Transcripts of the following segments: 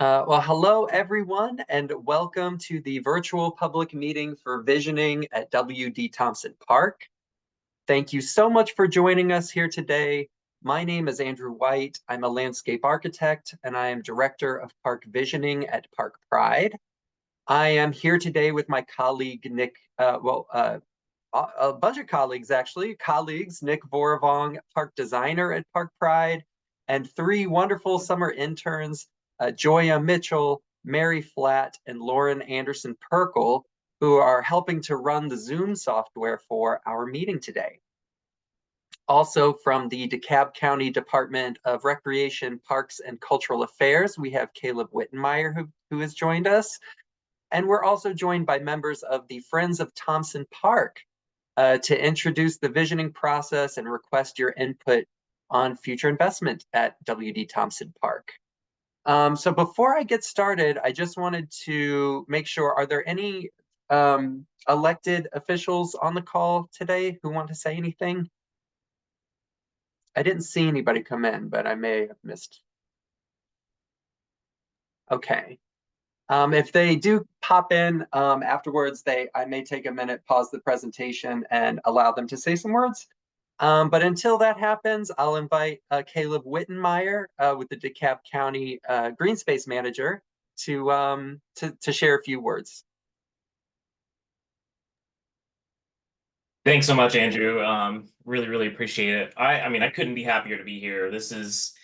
Well, hello everyone, and welcome to the virtual public meeting for visioning at W.D. Thomson Park. Thank you so much for joining us here today. My name is Andrew White. I'm a landscape architect, and I am director of park visioning at Park Pride. I am here today with my colleague Nick, a bunch of colleagues actually, Nick Voravong, park designer at Park Pride, and three wonderful summer interns, Joya Mitchell, Mary Flatt, and Lauren Anderson Perkel, who are helping to run the Zoom software for our meeting today. Also from the DeKalb County Department of Recreation, Parks, and Cultural Affairs, we have Caleb Wittenmeyer, who has joined us. And we're also joined by members of the Friends of Thomson Park to introduce the visioning process and request your input on future investment at W.D. Thomson Park. So before I get started, I just wanted to make sure, are there any elected officials on the call today who want to say anything? I didn't see anybody come in, but I may have missed. Okay. If they do pop in afterwards, I may take a minute, pause the presentation, and allow them to say some words. But until that happens, I'll invite Caleb Wittenmeyer with the DeKalb County Green Space Manager to share a few words. Thanks so much, Andrew. Really appreciate it. I mean, I couldn't be happier to be here. This is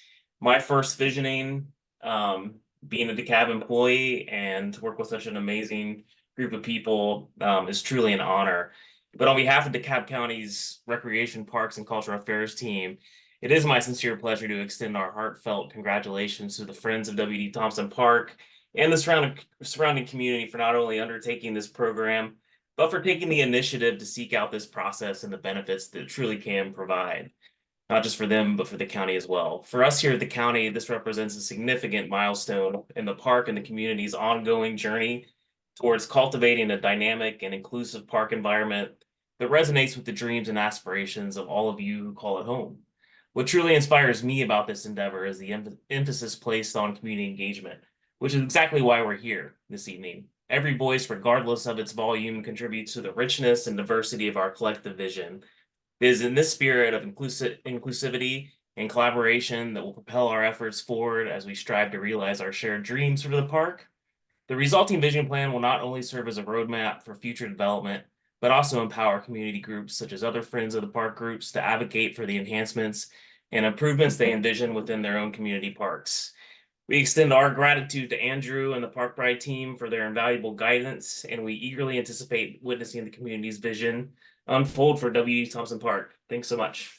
my first visioning, being a DeKalb employee, and to work with such an amazing group of people is truly an honor. But on behalf of DeKalb County's Recreation, Parks, and Cultural Affairs team, it is my sincere pleasure to extend our heartfelt congratulations to the Friends of W.D. Thomson Park and the surrounding community for not only undertaking this program, but for taking the initiative to seek out this process and the benefits that it truly can provide, not just for them, but for the county as well. For us here at the county, this represents a significant milestone in the park and the community's ongoing journey towards cultivating a dynamic and inclusive park environment that resonates with the dreams and aspirations of all of you who call it home. What truly inspires me about this endeavor is the emphasis placed on community engagement, which is exactly why we're here this evening. Every voice, regardless of its volume, contributes to the richness and diversity of our collective vision. It is in this spirit of inclusivity and collaboration that will propel our efforts forward as we strive to realize our shared dreams for the park. The resulting vision plan will not only serve as a roadmap for future development, but also empower community groups such as other Friends of the Park groups to advocate for the enhancements and improvements they envision within their own community parks. We extend our gratitude to Andrew and the Park Pride team for their invaluable guidance, and we eagerly anticipate witnessing the community's vision unfold for W.D. Thomson Park. Thanks so much.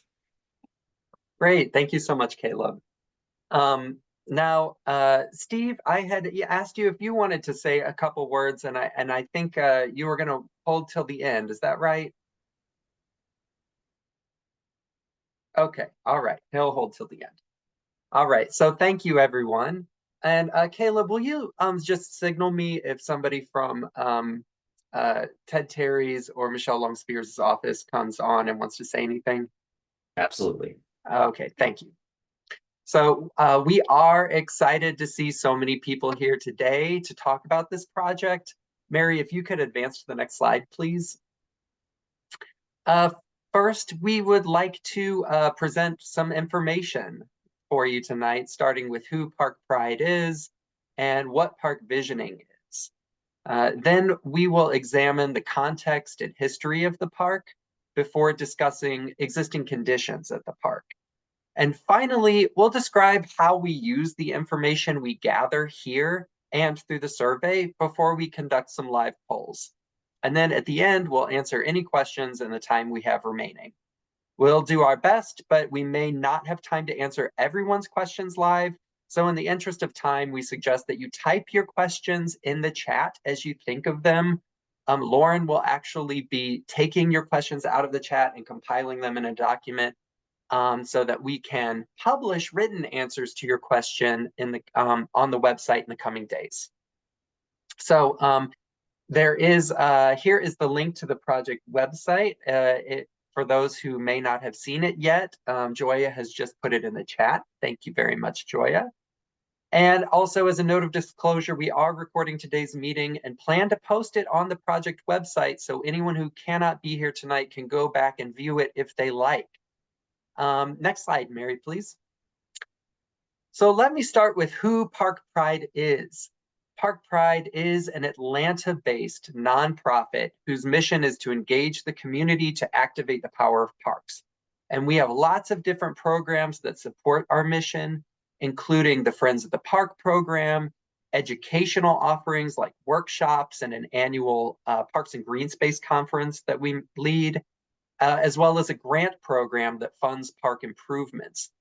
Great, thank you so much, Caleb. Now, Steve, I had asked you if you wanted to say a couple words, and I think you were going to hold till the end. Is that right? Okay, all right. He'll hold till the end. All right, so thank you, everyone. And Caleb, will you just signal me if somebody from Ted Terry's or Michelle Long-Spears' office comes on and wants to say anything? Absolutely. Okay, thank you. So we are excited to see so many people here today to talk about this project. Mary, if you could advance to the next slide, please. First, we would like to present some information for you tonight, starting with who Park Pride is and what park visioning is. Then we will examine the context and history of the park before discussing existing conditions at the park. And finally, we'll describe how we use the information we gather here and through the survey before we conduct some live polls. And then at the end, we'll answer any questions in the time we have remaining. We'll do our best, but we may not have time to answer everyone's questions live. So in the interest of time, we suggest that you type your questions in the chat as you think of them. Lauren will actually be taking your questions out of the chat and compiling them in a document so that we can publish written answers to your question in the on the website in the coming days. So here is the link to the project website. For those who may not have seen it yet, Joya has just put it in the chat. Thank you very much, Joya. And also, as a note of disclosure, we are recording today's meeting and plan to post it on the project website, so anyone who cannot be here tonight can go back and view it if they like. Next slide, Mary, please. So let me start with who Park Pride is. Park Pride is an Atlanta-based nonprofit whose mission is to engage the community to activate the power of parks. And we have lots of different programs that support our mission, including the Friends of the Park program, educational offerings like workshops and an annual Parks and Green Space conference that we lead, as well as a grant program that funds park improvements.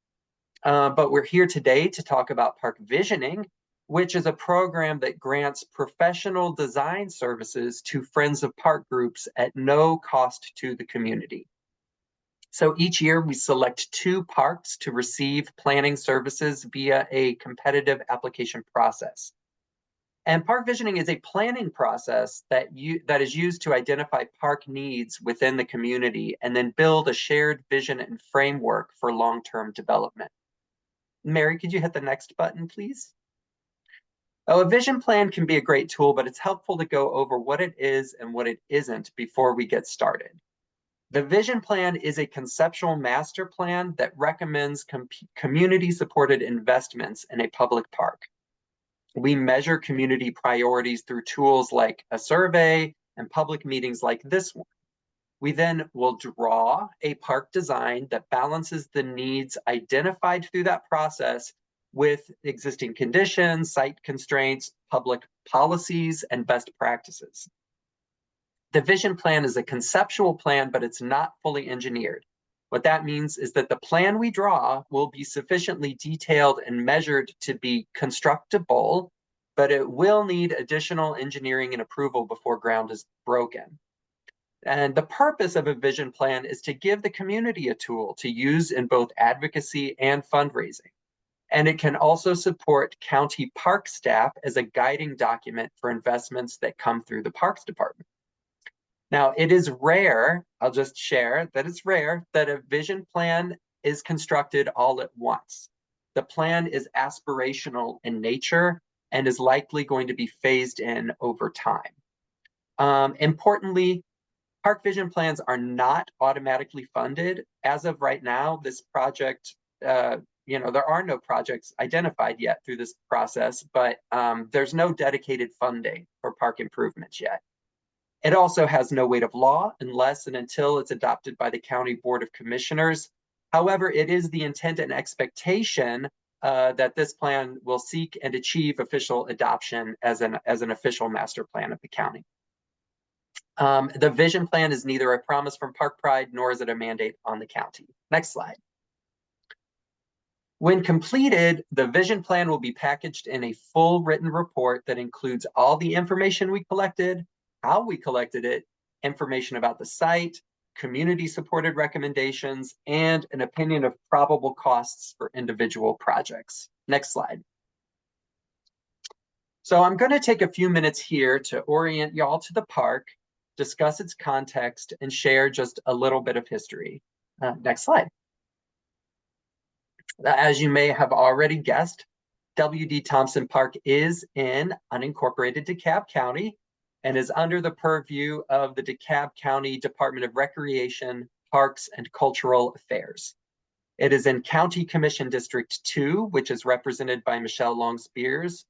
But we're here today to talk about Park Visioning, which is a program that grants professional design services to Friends of Park groups at no cost to the community. So each year we select 2 parks to receive planning services via a competitive application process. And park visioning is a planning process that is used to identify park needs within the community and then build a shared vision and framework for long-term development. Mary, could you hit the next button, please? Oh, a vision plan can be a great tool, but it's helpful to go over what it is and what it isn't before we get started. The vision plan is a conceptual master plan that recommends community-supported investments in a public park. We measure community priorities through tools like a survey and public meetings like this one. We then will draw a park design that balances the needs identified through that process with existing conditions, site constraints, public policies, and best practices. The vision plan is a conceptual plan, but it's not fully engineered. What that means is that the plan we draw will be sufficiently detailed and measured to be constructible, but it will need additional engineering and approval before ground is broken. And the purpose of a vision plan is to give the community a tool to use in both advocacy and fundraising. And it can also support county park staff as a guiding document for investments that come through the Parks Department. Now, it is rare, I'll just share that it's rare that a vision plan is constructed all at once. The plan is aspirational in nature and is likely going to be phased in over time. Importantly, park vision plans are not automatically funded. As of right now, this project, there are no projects identified yet through this process, but there's no dedicated funding for park improvements yet. It also has no weight of law unless and until it's adopted by the County Board of Commissioners. However, it is the intent and expectation that this plan will seek and achieve official adoption as an official master plan of the county. The vision plan is neither a promise from Park Pride nor is it a mandate on the county. Next slide. When completed, the vision plan will be packaged in a full written report that includes all the information we collected, how we collected it, information about the site, community-supported recommendations, and an opinion of probable costs for individual projects. Next slide. So I'm going to take a few minutes here to orient y'all to the park, discuss its context, and share just a little bit of history. Next slide. As you may have already guessed, W.D. Thomson Park is in unincorporated DeKalb County and is under the purview of the DeKalb County Department of Recreation, Parks, and Cultural Affairs. It is in County Commission District 2, which is represented by Michelle Long Spears,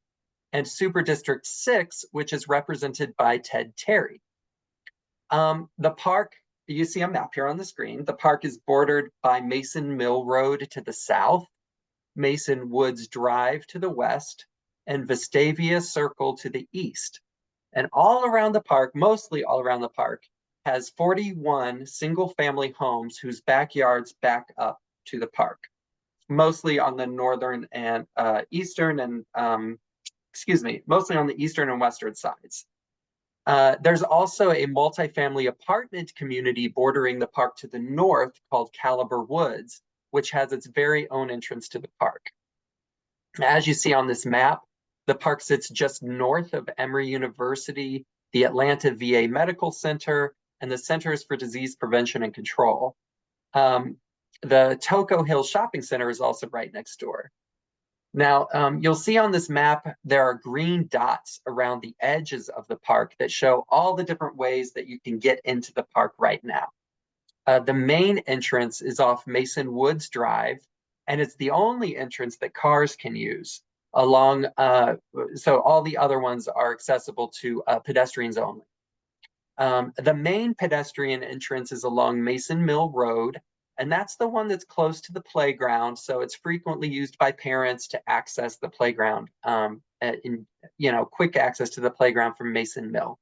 and Super District 6, which is represented by Ted Terry. The park, you see a map here on the screen. The park is bordered by Mason Mill Road to the south, Mason Woods Drive to the west, and Vestavia Circle to the east. And all around the park, mostly all around the park, has 41 single-family homes whose backyards back up to the park, mostly on the northern and mostly on the eastern and western sides. There's also a multifamily apartment community bordering the park to the north called Caliber Woods, which has its very own entrance to the park. As you see on this map, the park sits just north of Emory University, the Atlanta VA Medical Center, and the Centers for Disease Prevention and Control. The Toco Hill Shopping Center is also right next door. Now, you'll see on this map, there are green dots around the edges of the park that show all the different ways that you can get into the park right now. The main entrance is off Mason Woods Drive, and it's the only entrance that cars can use. So all the other ones are accessible to pedestrians only. The main pedestrian entrance is along Mason Mill Road, and that's the one that's close to the playground. So it's frequently used by parents to access the playground, quick access to the playground from Mason Mill.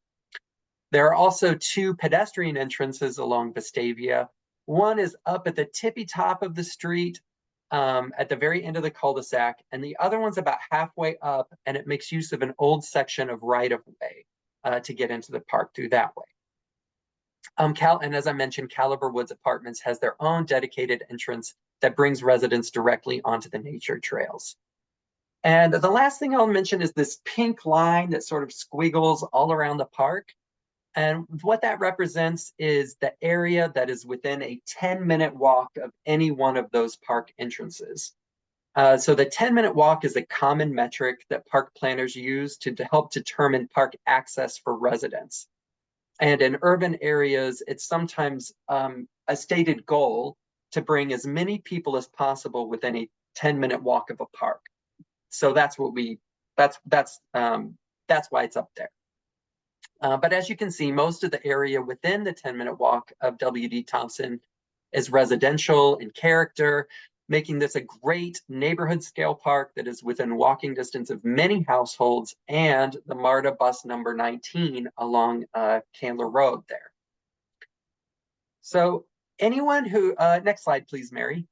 There are also two pedestrian entrances along Vestavia. One is up at the tippy top of the street at the very end of the cul-de-sac, and the other one's about halfway up, and it makes use of an old section of right-of-way to get into the park through that way. And as I mentioned, Caliber Woods Apartments has their own dedicated entrance that brings residents directly onto the nature trails. And the last thing I'll mention is this pink line that sort of squiggles all around the park. And what that represents is the area that is within a 10-minute walk of any one of those park entrances. So the 10-minute walk is a common metric that park planners use to help determine park access for residents. And in urban areas, it's sometimes a stated goal to bring as many people as possible within a 10-minute walk of a park. So that's why it's up there. But as you can see, most of the area within the 10-minute walk of W.D. Thomson is residential in character, making this a great neighborhood scale park that is within walking distance of many households and the MARTA bus number 19 along Candler Road there. So anyone who, next slide, please, Mary.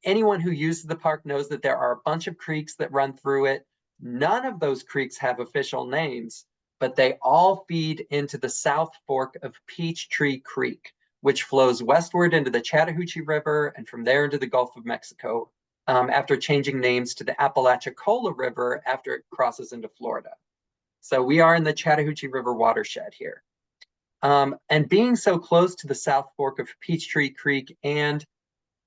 Anyone who uses the park knows that there are a bunch of creeks that run through it. None of those creeks have official names, but they all feed into the South Fork of Peachtree Creek, which flows westward into the Chattahoochee River and from there into the Gulf of Mexico, after changing names to the Apalachicola River after it crosses into Florida. So we are in the Chattahoochee River watershed here. And being so close to the South Fork of Peachtree Creek and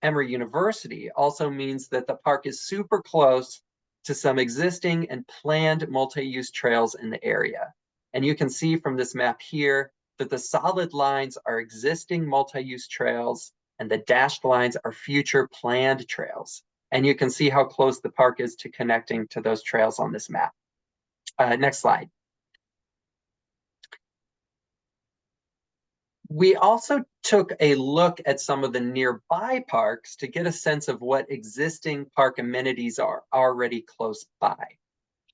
Emory University also means that the park is super close to some existing and planned multi-use trails in the area. And you can see from this map here that the solid lines are existing multi-use trails and the dashed lines are future planned trails. And you can see how close the park is to connecting to those trails on this map. Next slide. We also took a look at some of the nearby parks to get a sense of what existing park amenities are already close by.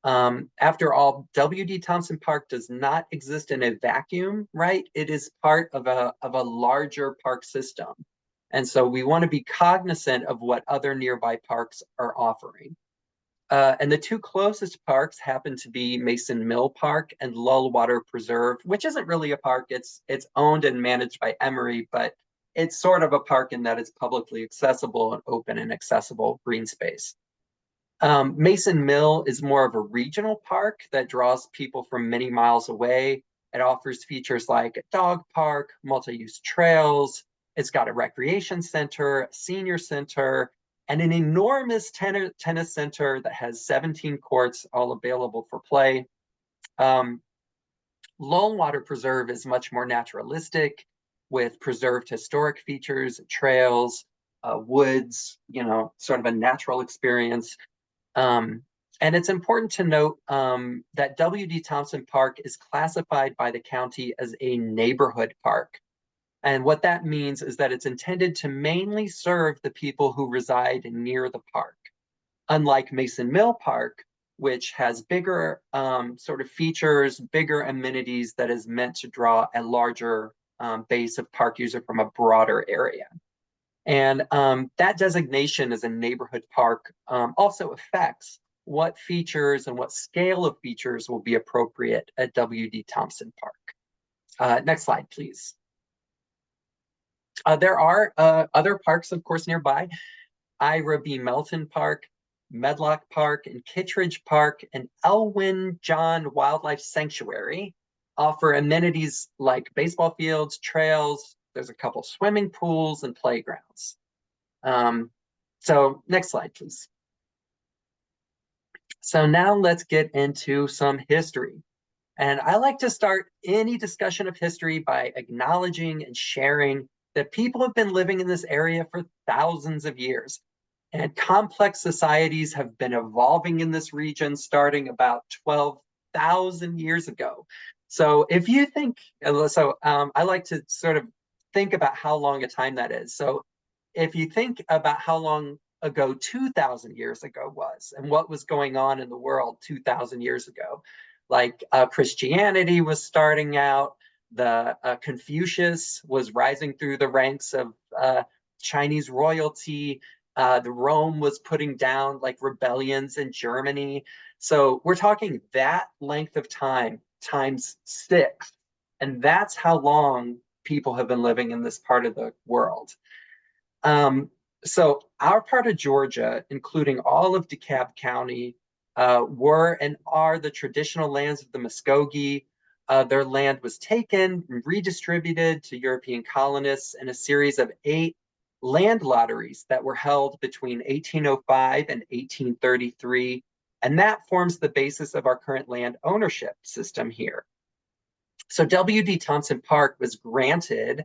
After all, W.D. Thomson Park does not exist in a vacuum, right? It is part of a larger park system. And so we want to be cognizant of what other nearby parks are offering. And the two closest parks happen to be Mason Mill Park and Lullwater Preserve, which isn't really a park. It's owned and managed by Emory, but it's sort of a park in that it's publicly accessible and open and accessible green space. Mason Mill is more of a regional park that draws people from many miles away. It offers features like a dog park, multi-use trails. It's got a recreation center, a senior center, and an enormous tennis center that has 17 courts all available for play. Lullwater Preserve is much more naturalistic with preserved historic features, trails, woods, sort of a natural experience. And it's important to note that W.D. Thomson Park is classified by the county as a neighborhood park. And what that means is that it's intended to mainly serve the people who reside near the park. Unlike Mason Mill Park, which has bigger sort of features, bigger amenities that is meant to draw a larger base of park user from a broader area. And that designation as a neighborhood park also affects what features and what scale of features will be appropriate at W.D. Thomson Park. Next slide, please. There are other parks, of course, nearby. Ira B. Melton Park, Medlock Park, and Kittredge Park, and Elwyn John Wildlife Sanctuary offer amenities like baseball fields, trails. There's a couple swimming pools and playgrounds. So next slide, please. So now let's get into some history. And I like to start any discussion of history by acknowledging and sharing that people have been living in this area for thousands of years. And complex societies have been evolving in this region starting about 12,000 years ago. So if you think, I like to sort of think about how long a time that is. So if you think about how long ago 2,000 years ago was and what was going on in the world 2,000 years ago, like Christianity was starting out, the Confucius was rising through the ranks of Chinese royalty. The Rome was putting down like rebellions in Germany. So we're talking that length of time times six. And that's how long people have been living in this part of the world. Um, so our part of Georgia, including all of DeKalb County, were and are the traditional lands of the Muskogee. Their land was taken and redistributed to European colonists in a series of 8 land lotteries that were held between 1805 and 1833. And that forms the basis of our current land ownership system here. So W.D. Thomson Park was granted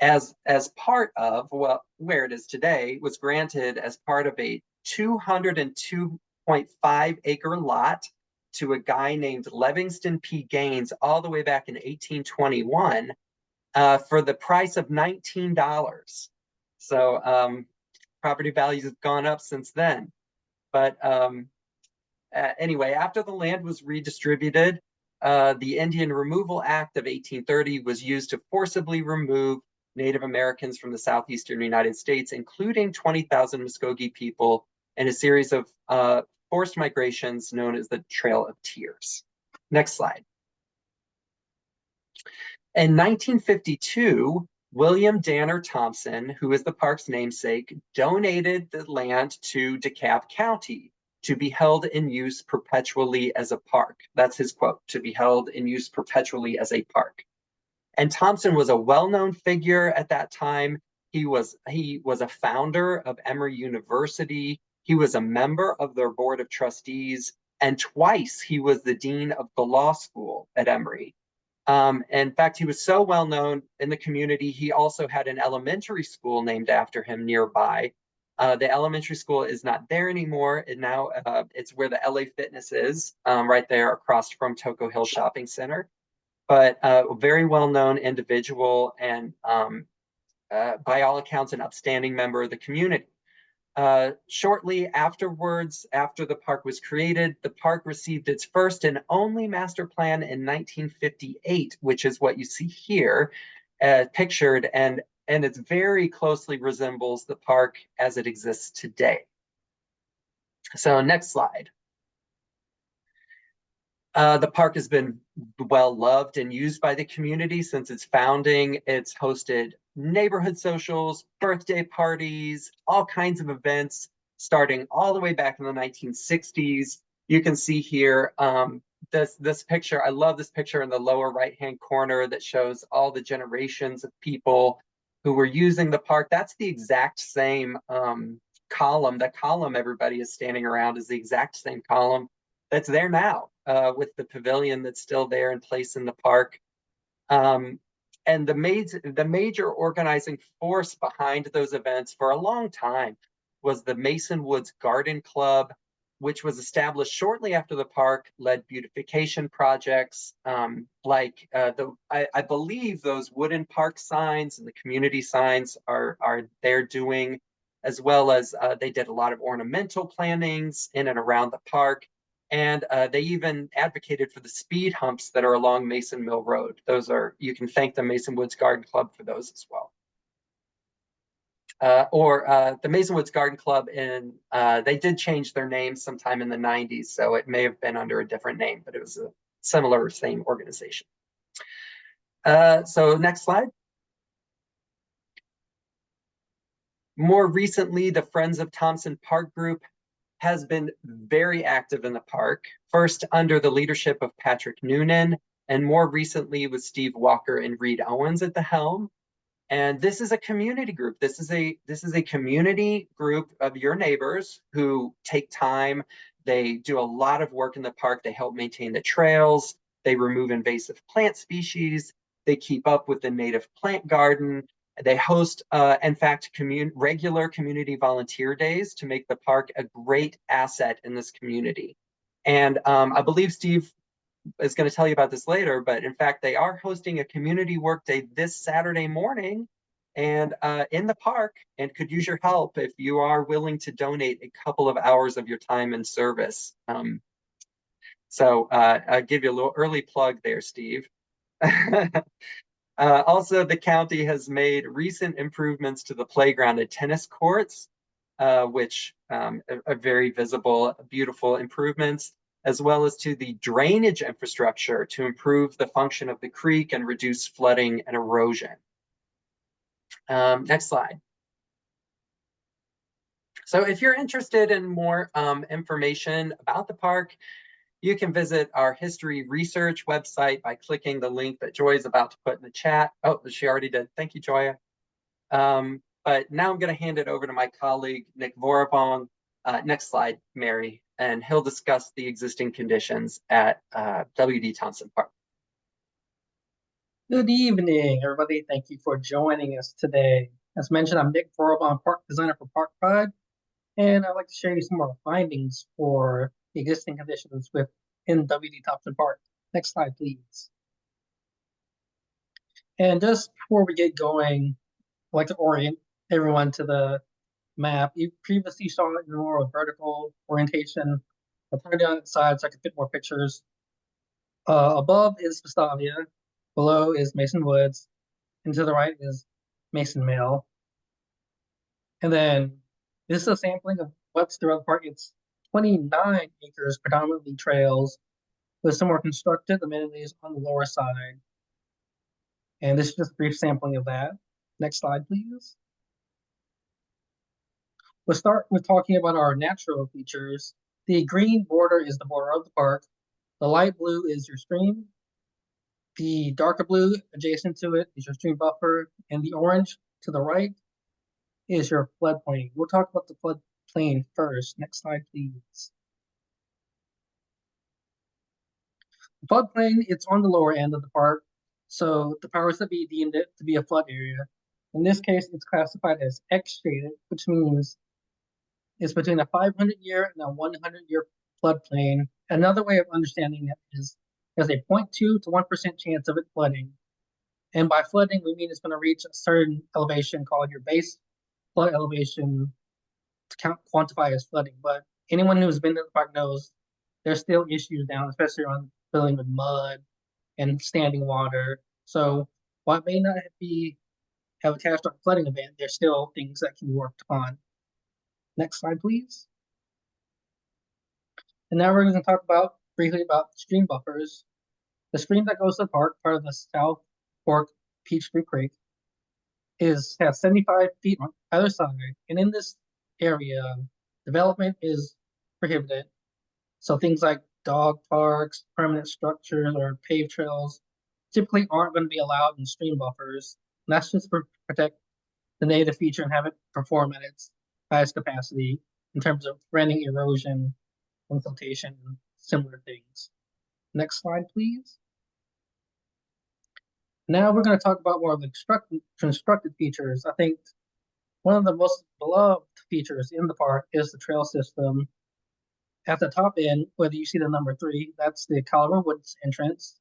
as part of, well, where it is today, was granted as part of a 202.5 acre lot to a guy named Livingston P. Gaines all the way back in 1821 for the price of $19. So property values have gone up since then. But anyway, after the land was redistributed, the Indian Removal Act of 1830 was used to forcibly remove Native Americans from the southeastern United States, including 20,000 Muskogee people in a series of forced migrations known as the Trail of Tears. Next slide. In 1952, William Danner Thomson, who is the park's namesake, donated the land to DeKalb County to be held in use perpetually as a park. That's his quote, to be held in use perpetually as a park. And Thomson was a well-known figure at that time. He was a founder of Emory University. He was a member of their board of trustees, and twice he was the dean of the law school at Emory. In fact, he was so well known in the community, he also had an elementary school named after him nearby. The elementary school is not there anymore. And now it's where the LA Fitness is, right there across from Toco Hill Shopping Center. But a very well-known individual and by all accounts, an upstanding member of the community. Shortly afterwards, after the park was created, the park received its first and only master plan in 1958, which is what you see here pictured, and it very closely resembles the park as it exists today. So next slide. The park has been well loved and used by the community since its founding. It's hosted neighborhood socials, birthday parties, all kinds of events, starting all the way back in the 1960s. You can see here this picture. I love this picture in the lower right-hand corner that shows all the generations of people who were using the park. That's the exact same column. The column everybody is standing around is the exact same column that's there now with the pavilion that's still there in place in the park. And the major organizing force behind those events for a long time was the Mason Woods Garden Club, which was established shortly after the park, led beautification projects I believe those wooden park signs and the community signs are they're doing, as well as they did a lot of ornamental plantings in and around the park. And they even advocated for the speed humps that are along Mason Mill Road. You can thank the Mason Woods Garden Club for those as well. The Mason Woods Garden Club, and they did change their name sometime in the 90s, so it may have been under a different name, but it was a similar, same organization. So next slide. More recently, the Friends of Thomson Park Group has been very active in the park, first under the leadership of Patrick Noonan, and more recently with Steve Walker and Reed Owens at the helm. And this is a community group. This is a community group of your neighbors who take time. They do a lot of work in the park. They help maintain the trails. They remove invasive plant species. They keep up with the native plant garden. They host, in fact, regular community volunteer days to make the park a great asset in this community. And I believe Steve is going to tell you about this later, but in fact, they are hosting a community work day this Saturday morning and in the park, and could use your help if you are willing to donate a couple of hours of your time and service. So I'll give you a little early plug there, Steve. Also, the county has made recent improvements to the playground and tennis courts, which are very visible, beautiful improvements, as well as to the drainage infrastructure to improve the function of the creek and reduce flooding and erosion. Next slide. So if you're interested in more information about the park, you can visit our history research website by clicking the link that Joy is about to put in the chat. Oh, she already did. Thank you, Joya. But now I'm going to hand it over to my colleague, Nick Vorabong. Next slide, Mary, and he'll discuss the existing conditions at W.D. Thomson Park. Good evening, everybody. Thank you for joining us today. As mentioned, I'm Nick Vorabong, Park Designer for Park Pride, and I'd like to share you some more findings for the existing conditions within W.D. Thomson Park. Next slide, please. And just before we get going, I'd like to orient everyone to the map. You previously saw it in more of vertical orientation. I'll turn it on its side so I can fit more pictures. Above is Vestavia, below is Mason Woods, and to the right is Mason Mill. And then this is a sampling of what's throughout the park. It's 29 acres, predominantly trails, with some more constructed amenities on the lower side. And this is just a brief sampling of that. Next slide, please. We'll start with talking about our natural features. The green border is the border of the park. The light blue is your stream. The darker blue adjacent to it is your stream buffer. And the orange to the right is your floodplain. We'll talk about the floodplain first. Next slide, please. The floodplain, it's on the lower end of the park. So the powers that be deemed it to be a flood area. In this case, it's classified as X-shaded, which means it's between a 500-year and a 100-year floodplain. Another way of understanding it is there's a 0.2 to 1% chance of it flooding. And by flooding, we mean it's going to reach a certain elevation called your base flood elevation to quantify as flooding. But anyone who's been to the park knows there's still issues down, especially on filling with mud and standing water. So while it may not have a catastrophic flooding event, there's still things that can be worked on. Next slide, please. And now we're going to talk briefly about stream buffers. The stream that goes to the park, part of the South Fork Peachtree Creek, has 75 feet on either side. And in this area, development is prohibited. So things like dog parks, permanent structures, or paved trails typically aren't going to be allowed in stream buffers. And that's just to protect the native feature and have it perform at its highest capacity in terms of preventing erosion, infiltration, and similar things. Next slide, please. Now we're going to talk about more of the constructed features. I think one of the most beloved features in the park is the trail system. At the top end, whether you see the number 3, that's the Colorado Woods entrance.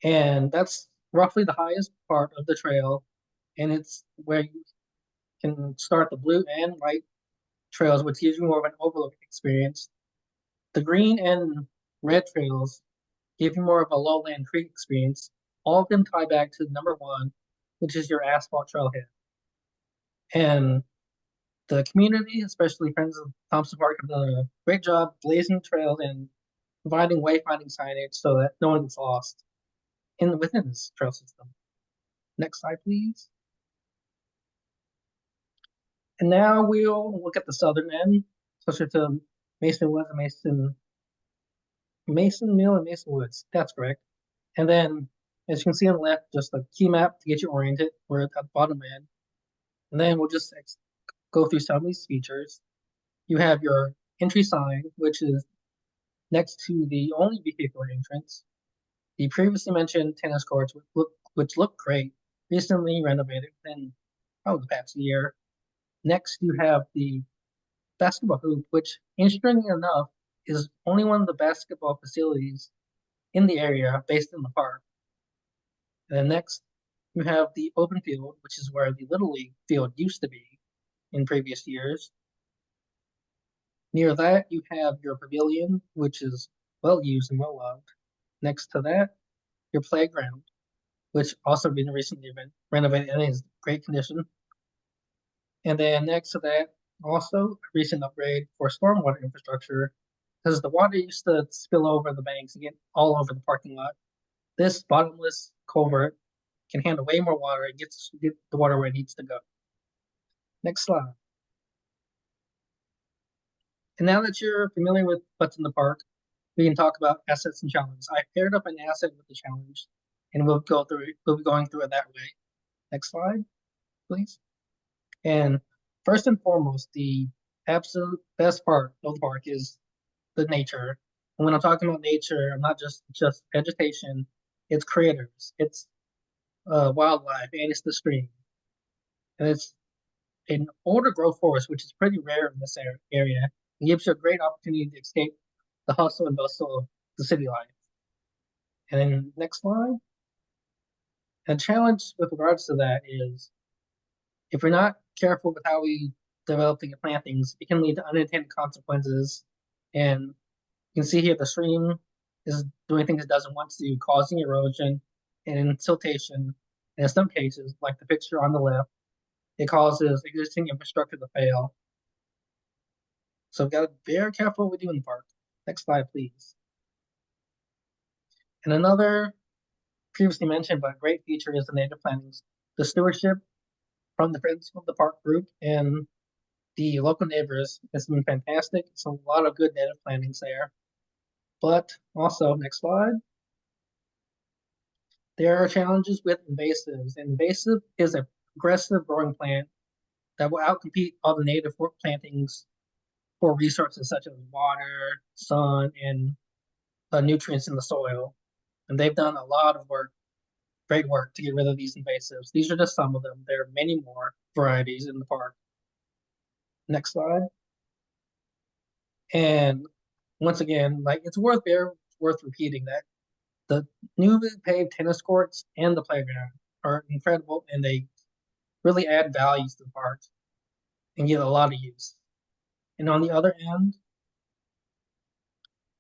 And that's roughly the highest part of the trail. And it's where you can start the blue and white trails, which gives you more of an overlook experience. The green and red trails give you more of a lowland creek experience. All of them tie back to number 1, which is your asphalt trailhead. And the community, especially Friends of Thomson Park, have done a great job blazing trails and providing wayfinding signage so that no one gets lost within this trail system. Next slide, please. And now we'll look at the southern end, closer to Mason Woods and Mason Mill and Mason Woods. That's correct. And then As you can see on the left, just a key map to get you oriented. We're at the bottom end. And then we'll just go through some of these features. You have your entry sign, which is next to the only vehicular entrance. The previously mentioned tennis courts, which look great, recently renovated within probably the past year. Next, you have the basketball hoop, which, interestingly enough, is only one of the basketball facilities in the area based in the park. And then next, you have the open field, which is where the Little League field used to be in previous years. Near that, you have your pavilion, which is well used and well loved. Next to that, your playground, which also been recently renovated and is great condition. And then next to that, also a recent upgrade for stormwater infrastructure, because the water used to spill over the banks and get all over the parking lot. This bottomless culvert can handle way more water and get the water where it needs to go. Next slide. And now that you're familiar with what's in the park, we can talk about assets and challenges. I paired up an asset with the challenge, and we'll be going through it that way. Next slide, please. And first and foremost, the absolute best part of the park is the nature. And when I'm talking about nature, I'm not just vegetation, it's critters, it's wildlife, and it's the stream. And it's an older growth forest, which is pretty rare in this area. It gives you a great opportunity to escape the hustle and bustle of the city life. And then next slide. And challenge with regards to that is if we're not careful with how we develop and plant things, it can lead to unintended consequences. And you can see here the stream is doing things it doesn't want to do, causing erosion and siltation. And in some cases, like the picture on the left, it causes existing infrastructure to fail. So we've got to be very careful what we do in the park. Next slide, please. And another previously mentioned but great feature is the native plantings. The stewardship from the Friends of the Park group and the local neighbors has been fantastic. So a lot of good native plantings there. But also, next slide. There are challenges with invasives. Invasive is a aggressive growing plant that will outcompete all the native plantings for resources such as water, sun, and nutrients in the soil. And they've done a lot of work, great work to get rid of these invasives. These are just some of them. There are many more varieties in the park. Next slide. And once again, like it's worth repeating that the newly paved tennis courts and the playground are incredible, and they really add values to the park and get a lot of use. And on the other end,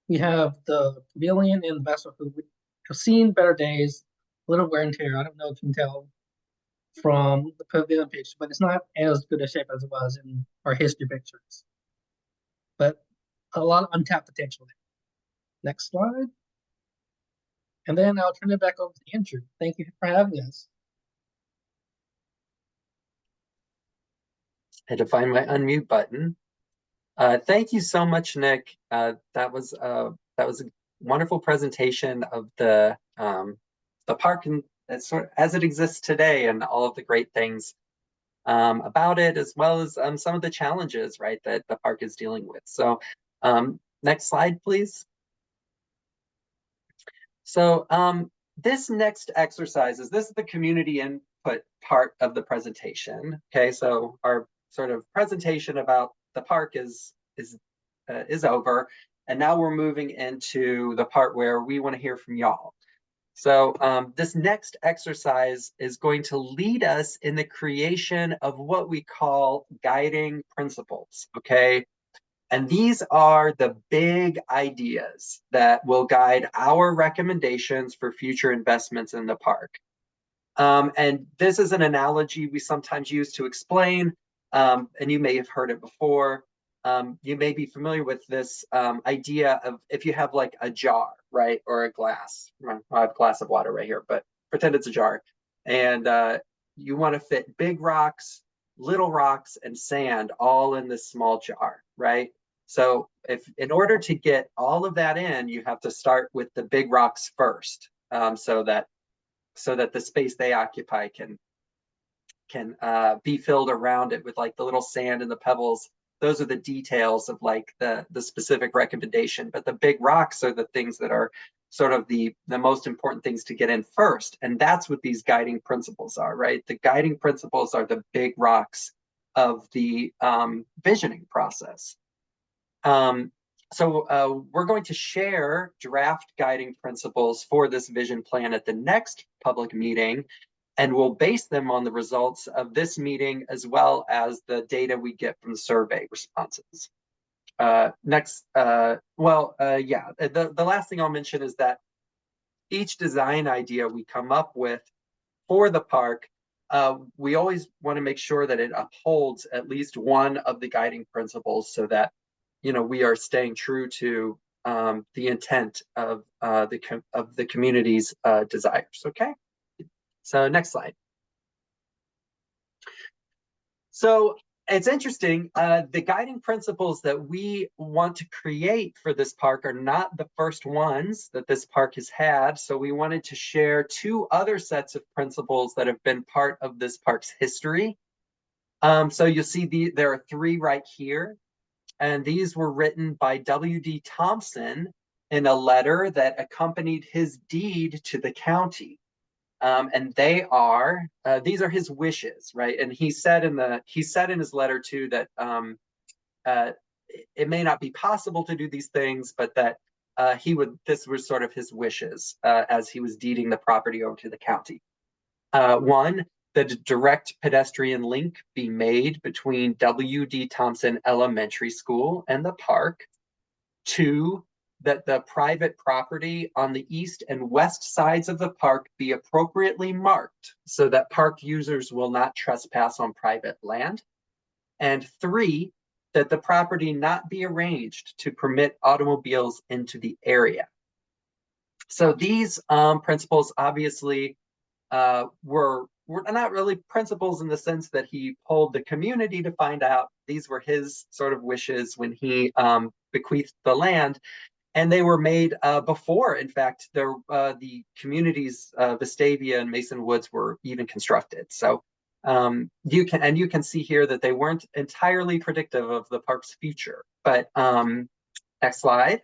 we have the pavilion and the basketball hoop. Have seen better days, a little wear and tear. I don't know if you can tell from the pavilion picture, but it's not as good a shape as it was in our history pictures. But a lot of untapped potential there. Next slide. And then I'll turn it back over to Andrew. Thank you for having us. I had to find my unmute button. Thank you so much, Nick. That was a wonderful presentation of the park and as it exists today, and all of the great things about it, as well as some of the challenges, right, that the park is dealing with. So next slide, please. So this next exercise this is the community input part of the presentation. Okay, so our sort of presentation about the park is over, and now we're moving into the part where we want to hear from y'all. So this next exercise is going to lead us in the creation of what we call guiding principles, okay? And these are the big ideas that will guide our recommendations for future investments in the park. And this is an analogy we sometimes use to explain, and you may have heard it before. You may be familiar with this idea of if you have like a jar, right, or a glass. I have a glass of water right here, but pretend it's a jar. And you want to fit big rocks, little rocks, and sand all in this small jar, right? So if in order to get all of that in, you have to start with the big rocks first, so that so that the space they occupy can be filled around it with like the little sand and the pebbles. Those are the details of like the specific recommendation, but the big rocks are the things that are sort of the most important things to get in first. And that's what these guiding principles are, right? The guiding principles are the big rocks of the visioning process. So we're going to share draft guiding principles for this vision plan at the next public meeting, and we'll base them on the results of this meeting as well as the data we get from the survey responses. The last thing I'll mention is that each design idea we come up with for the park, we always want to make sure that it upholds at least one of the guiding principles so that we are staying true to the intent of the community's desires. Okay, so next slide. So it's interesting. The guiding principles that we want to create for this park are not the first ones that this park has had. So we wanted to share two other sets of principles that have been part of this park's history. So you'll see there are three right here. And these were written by W.D. Thomson in a letter that accompanied his deed to the county. And these are his wishes, right? And he said in his letter too that it may not be possible to do these things, but that this was sort of his wishes as he was deeding the property over to the county. One, that a direct pedestrian link be made between W.D. Thomson Elementary School and the park. Two, that the private property on the east and west sides of the park be appropriately marked so that park users will not trespass on private land. And three, that the property not be arranged to permit automobiles into the area. So these principles obviously were not really principles in the sense that he polled the community to find out. These were his sort of wishes when he bequeathed the land. And they were made before, in fact, the communities, Vestavia and Mason Woods, were even constructed. So you can see here that they weren't entirely predictive of the park's future. But next slide.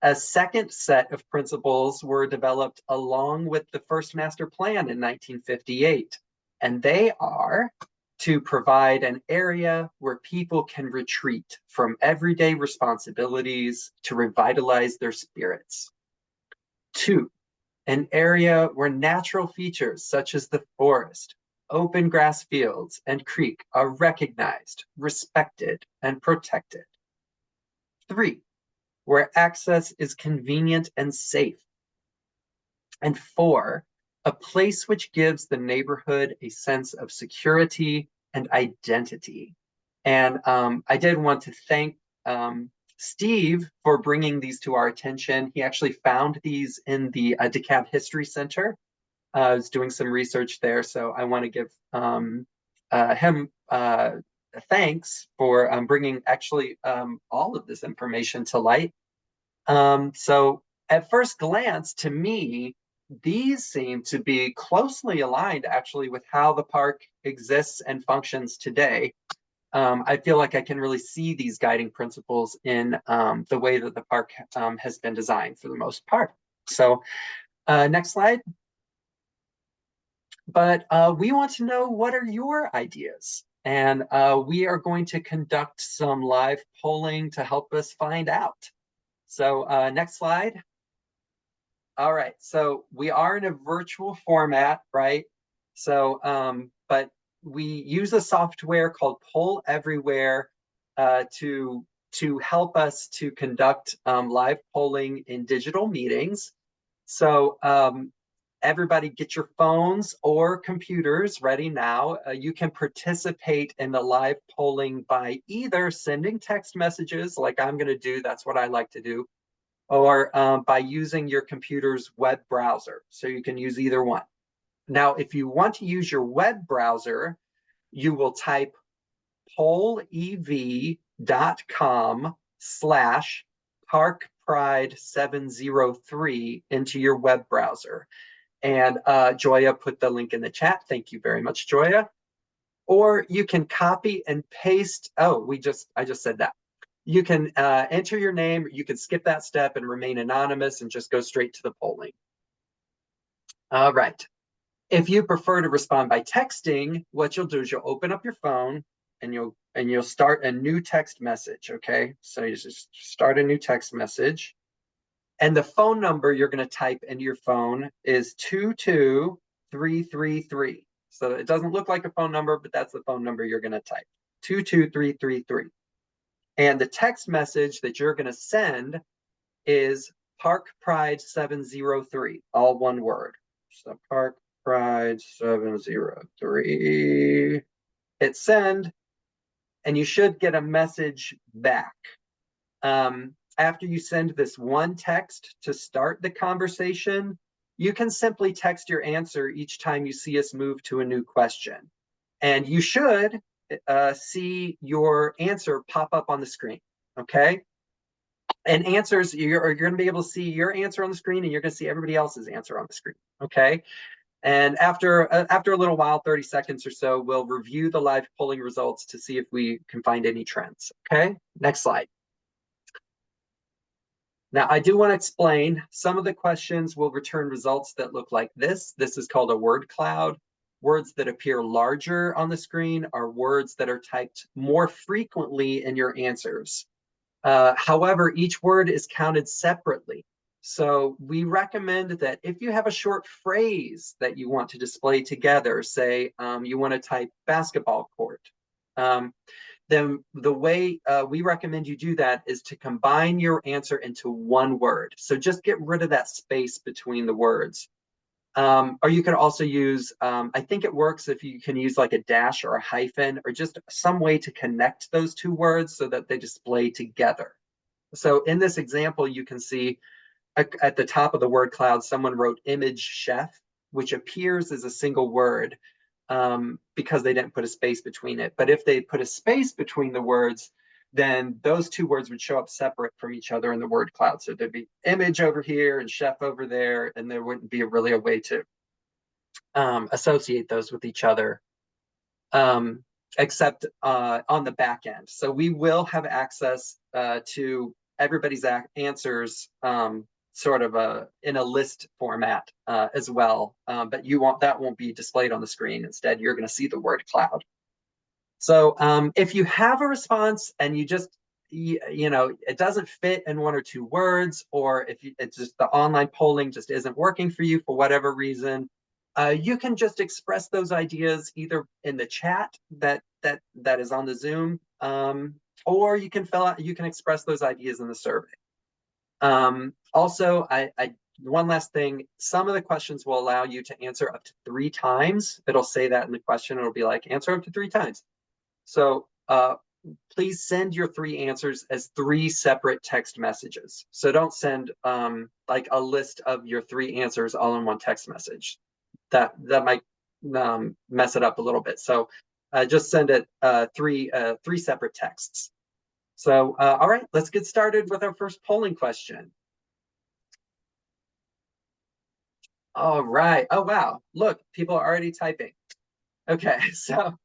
A second set of principles were developed along with the first master plan in 1958, and they are to provide an area where people can retreat from everyday responsibilities to revitalize their spirits. Two, an area where natural features such as the forest, open grass fields, and creek are recognized, respected, and protected. Three, where access is convenient and safe. And four, a place which gives the neighborhood a sense of security and identity. And I did want to thank Steve for bringing these to our attention. He actually found these in the DeKalb History Center. I was doing some research there, so I want to give him thanks for bringing actually all of this information to light. So at first glance, to me, these seem to be closely aligned actually with how the park exists and functions today. I feel like I can really see these guiding principles in the way that the park has been designed for the most part. So next slide. But we want to know, what are your ideas? And we are going to conduct some live polling to help us find out. So next slide. All right, so we are in a virtual format, right? So, but we use a software called Poll Everywhere to help us to conduct live polling in digital meetings. So everybody get your phones or computers ready now. You can participate in the live polling by either sending text messages like I'm going to do, that's what I like to do, or by using your computer's web browser. So you can use either one. Now, if you want to use your web browser, you will type pollev.com/parkpride703 into your web browser. And Joya put the link in the chat. Thank you very much, Joya. Or you can copy and paste. Oh, I just said that. You can enter your name. You can skip that step and remain anonymous and just go straight to the polling. All right. If you prefer to respond by texting, what you'll do is you'll open up your phone and you'll start a new text message. Okay, so you just start a new text message, and the phone number you're going to type into your phone is 22333. So it doesn't look like a phone number, but that's the phone number you're going to type, 22333. And the text message that you're going to send is Park Pride 703, all one word. So Park Pride 703. Hit send, and you should get a message back. After you send this one text to start the conversation, you can simply text your answer each time you see us move to a new question. And you should see your answer pop up on the screen, okay? And answers, you're going to be able to see your answer on the screen, and you're going to see everybody else's answer on the screen, okay? And after a little while, 30 seconds or so, we'll review the live polling results to see if we can find any trends, okay? Next slide. Now, I do want to explain, some of the questions will return results that look like this. This is called a word cloud. Words that appear larger on the screen are words that are typed more frequently in your answers. However, each word is counted separately. So we recommend that if you have a short phrase that you want to display together, say you want to type basketball court, then the way we recommend you do that is to combine your answer into one word. So just get rid of that space between the words. Or you can also use, I think it works if you can use like a dash or a hyphen or just some way to connect those two words so that they display together. So in this example, you can see at the top of the word cloud, someone wrote image chef, which appears as a single word because they didn't put a space between it. But if they put a space between the words, then those two words would show up separate from each other in the word cloud. So there'd be image over here and chef over there, and there wouldn't be really a way to associate those with each other, except on the back end. So we will have access to everybody's answers sort of in a list format as well, but that won't be displayed on the screen. Instead, you're going to see the word cloud. So if you have a response and you just, it doesn't fit in one or two words, or if it's just the online polling just isn't working for you for whatever reason, you can just express those ideas either in the chat that is on the Zoom, or you can express those ideas in the survey. Also, one last thing, some of the questions will allow you to answer up to 3 times. It'll say that in the question. It'll be like, answer up to 3 times. So please send your 3 answers as 3 separate text messages. So don't send like a list of your 3 answers all in one text message. That might mess it up a little bit. So just send it 3 separate texts. So, all right, let's get started with our first polling question. All right. Oh, wow. Look, people are already typing. Okay, so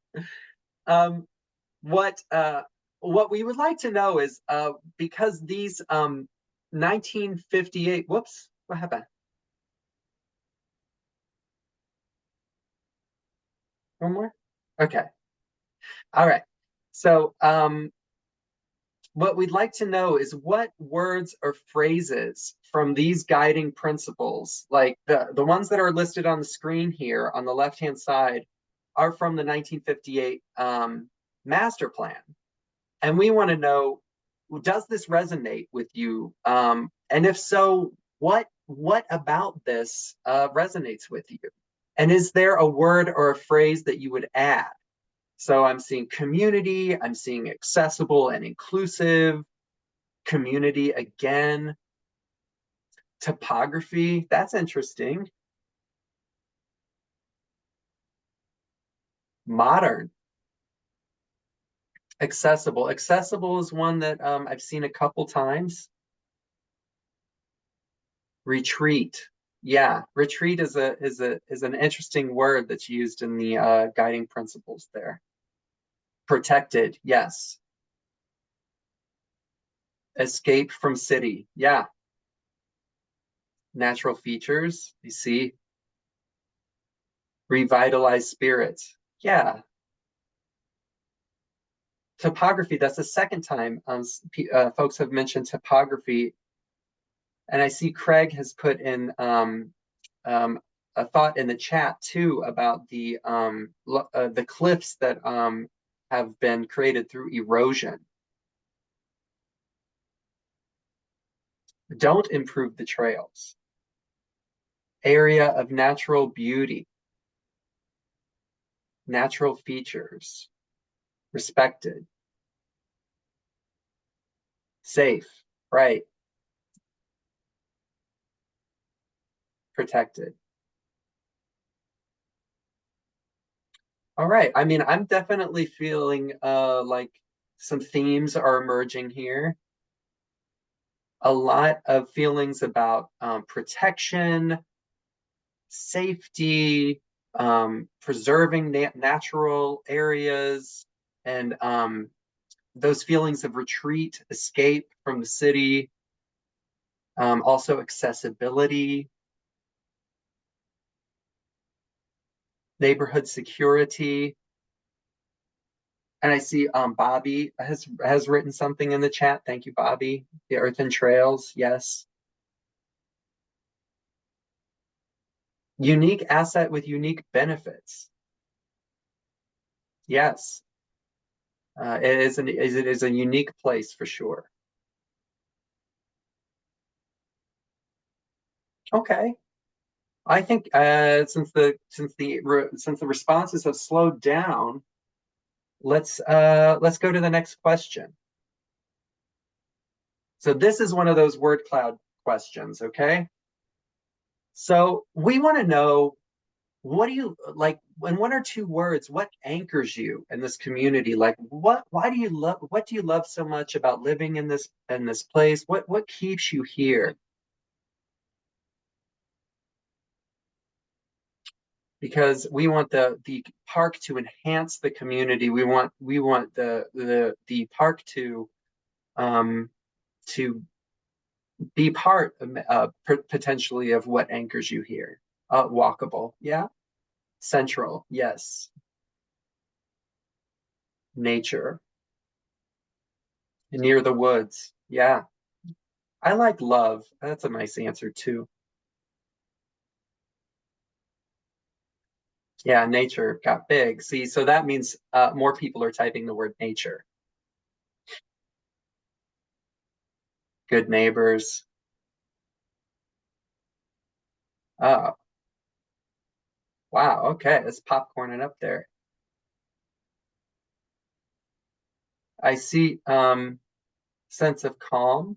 what we would like to know is because these 1958, whoops, what happened? One more? Okay. All right. So what we'd like to know is what words or phrases from these guiding principles, like the ones that are listed on the screen here on the left-hand side, are from the 1958 master plan. And we want to know, does this resonate with you? And if so, what about this resonates with you? And is there a word or a phrase that you would add? So I'm seeing community, I'm seeing accessible and inclusive, community again, topography, that's interesting. Modern, accessible. Accessible is one that I've seen a couple times. Retreat, Yeah, retreat is an interesting word that's used in the guiding principles there. Protected, yes. Escape from city, yeah. Natural features, you see. Revitalize spirits, yeah. Topography, that's the second time folks have mentioned topography. And I see Craig has put in a thought in the chat too about the cliffs that have been created through erosion. Don't improve the trails. Area of natural beauty, natural features, respected, safe, right, protected. All right. I mean, I'm definitely feeling like some themes are emerging here. A lot of feelings about protection, safety, preserving natural areas, and those feelings of retreat, escape from the city, also accessibility, neighborhood security. And I see Bobby has written something in the chat. Thank you, Bobby. The earthen trails, yes. Unique asset with unique benefits. Yes. It is a unique place for sure. Okay. I think since the responses have slowed down, let's go to the next question. So this is one of those word cloud questions, okay? So we want to know, what do you like, in one or two words, what anchors you in this community? Like why do you love, what do you love so much about living in this place? What keeps you here? Because we want the park to enhance the community. We want the park to be part potentially of what anchors you here. Walkable, yeah. Central, yes. Nature, near the woods, yeah. I like love. That's a nice answer too. Yeah, nature got big. See, so that means more people are typing the word nature. Good neighbors. Oh, wow. Okay, it's popcorning up there. I see sense of calm.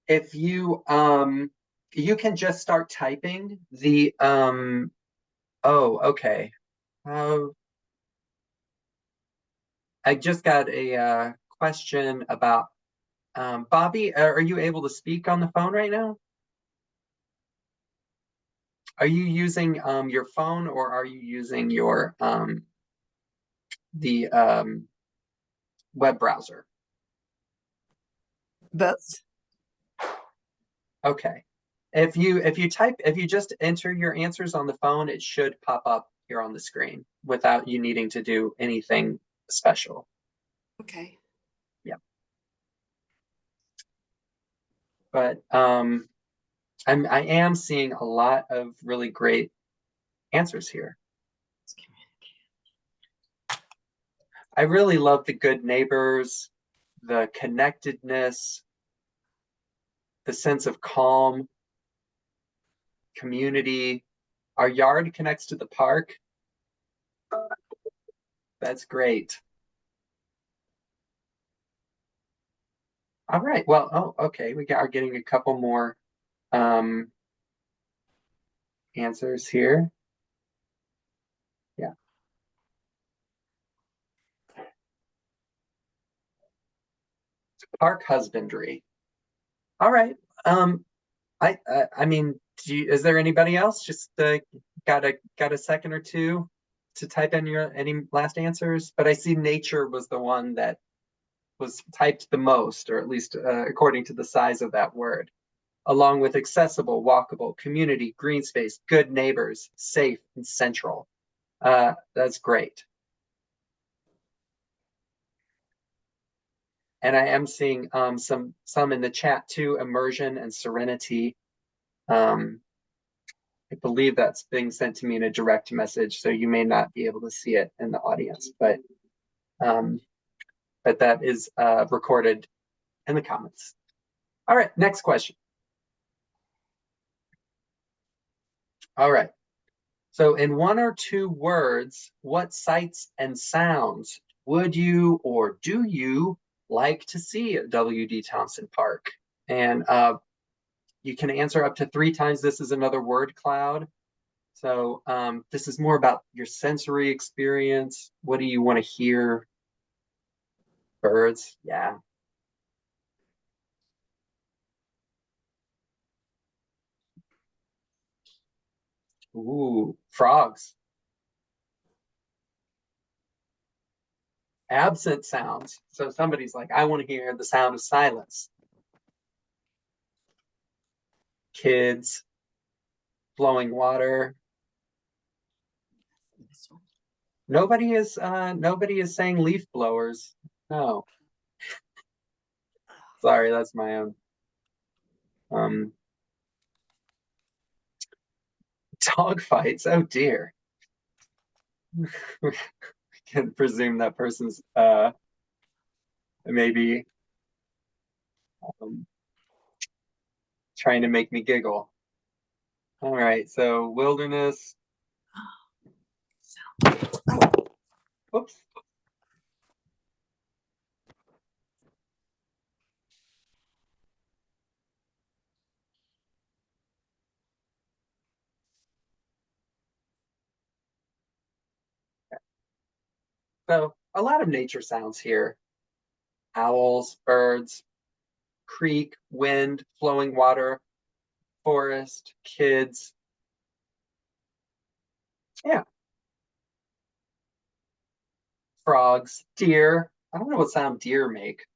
If you can just start typing the oh, okay. Uh, I just got a question about Bobby, are you able to speak on the phone right now? Are you using your phone, or are you using your the web browser? Both. Okay. If you just enter your answers on the phone, it should pop up here on the screen without you needing to do anything special. Okay. Yeah. But I am seeing a lot of really great answers here. I really love the good neighbors, the connectedness, the sense of calm, community. Our yard connects to the park. That's great. All right. Well, oh, okay. Are getting a couple more answers here. Yeah. Park husbandry. All right. I mean, is there anybody else? Just got a second or two to type in your any last answers? But I see nature was the one that was typed the most, or at least according to the size of that word, along with accessible, walkable, community, green space, good neighbors, safe, and central. That's great. And I am seeing some in the chat too, immersion and serenity. I believe that's being sent to me in a direct message, so you may not be able to see it in the audience, but that is recorded in the comments. All right, next question. All right. So in one or two words, what sights and sounds would you or do you like to see at W.D. Thomson Park? And you can answer up to 3 times. This is another word cloud. So this is more about your sensory experience. What do you want to hear? Birds, yeah. Ooh, frogs. Absent sounds. So somebody's like, I want to hear the sound of silence. Kids, flowing water. Nobody is saying leaf blowers. No. Sorry, that's my own. Dog fights. Oh dear. We can presume that person's maybe trying to make me giggle. All right, so wilderness. Whoops. So a lot of nature sounds here. Owls, birds, creek, wind, flowing water, forest, kids. Yeah. Frogs, deer. I don't know what sound deer make.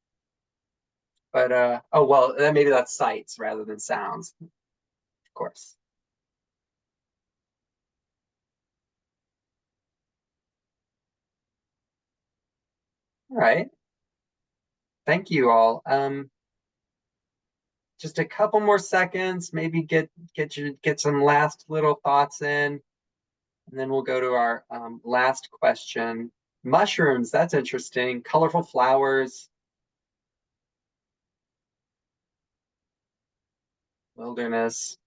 But oh well, then maybe that's sights rather than sounds, of course. All right. Thank you all. Just a couple more seconds, maybe get some last little thoughts in, and then we'll go to our last question. Mushrooms, that's interesting. Colorful flowers, wilderness.